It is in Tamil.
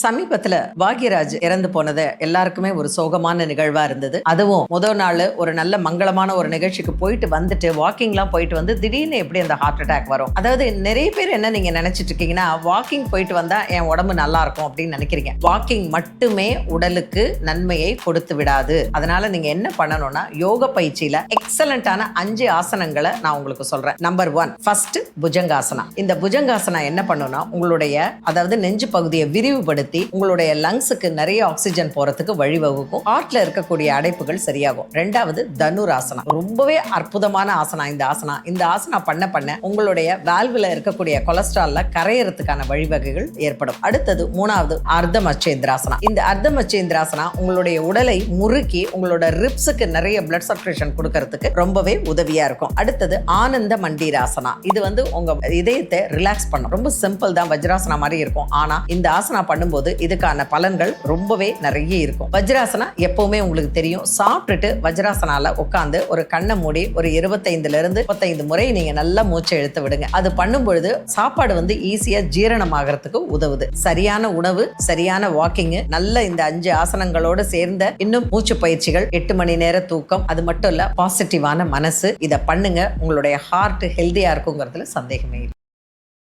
சமீபத்துல பாக்யராஜ் இறந்து போனது எல்லாருக்குமே ஒரு சோகமான நிகழ்வா இருந்தது. அதுவும் முதல் நாள் ஒரு நல்ல மங்களமான ஒரு நிகழ்ச்சிக்கு போயிட்டு வந்துட்டு வாக்கிங்லாம் போயிட்டு வந்து திடீர்னு எப்படி அந்த ஹார்ட் அட்டாக் வரும். அதாவது நிறைய பேர் என்ன நீங்க நினைச்சிட்டு இருக்கீங்கன்னா, வாக்கிங் போயிட்டு வந்தா என் உடம்பு நல்லா இருக்கும் அப்படின்னு நினைக்கிறீங்க. வாக்கிங் மட்டுமே உடலுக்கு நன்மையை கொடுத்து விடாது. அதனால நீங்க என்ன பண்ணணும்னா, யோக பயிற்சியில எக்ஸலண்டான 5 ஆசனங்களை நான் உங்களுக்கு சொல்றேன். Number 1, first Bhujangasana. இந்த புஜங்காசனா என்ன பண்ணுனா, உங்களுடைய அதாவது நெஞ்சு பகுதியை விரிவுபடுத்தி உங்களுடைய லங்ஸுக்கு நிறைய ஆக்சிஜன் போறதுக்கு வழிவகுக்கும். ஹார்ட்ல இருக்கக்கூடிய அடைப்புகள் சரியாகும். 2வது தனுராசனா. ரொம்பவே அற்புதமான ஆசனா இந்த ஆசனா பண்ண உங்களுடைய வால்வுல இருக்கக்கூடிய கொலஸ்ட்ரால்ல கரையறதுக்கான வழிவகைகள் ஏற்படும். அடுத்தது 3வது அர்த்தமச்சேந்திராசனா. இந்த அர்த்தமச்சேந்திராசனா உங்களுடைய உடலை முறுக்கி உங்களோட ரிப்ஸுக்கு நிறைய பிளட் சர்க்குலேஷன் கொடுக்கறதுக்கு ரொம்பவே உதவியா இருக்கும். அடுத்தது ஆனந்த மண்டீராசனா. இது உங்க இதயத்தை ரிலாக்ஸ் பண்ணும். ரொம்ப சிம்பிள் தான், வஜ்ராசனா மாதிரி இருக்கும். ஆனா இந்த ஆசனா பண்ணும்போது இதுக்கான பலன்கள் ரொம்பவே நிறைய இருக்கும். வஜ்ராசனா எப்பவுமே உங்களுக்கு தெரியும், சாப்பிட்டுட்டு வஜ்ராசனால உட்காந்து ஒரு கண்ணை மூடி ஒரு 25 முறை நீங்க நல்லா மூச்சை இழுத்து விடுங்க. அது பண்ணும் பொழுது சாப்பாடு ஈஸியா ஜீரணம் ஆகிறதுக்கு உதவுது. சரியான உணவு, சரியான வாக்கிங், நல்ல இந்த 5 ஆசனங்களோடு சேர்ந்த இன்னும் மூச்சு பயிற்சிகள், 8 மணி நேர தூக்கம், அது மட்டும் இல்ல பாசிட்டிவான மனசு. இதை பண்ணுங்க, உங்களுடைய ஹார்ட் ஹெல்தியா இருக்குங்கிறதுல சந்தேகமே இல்லை.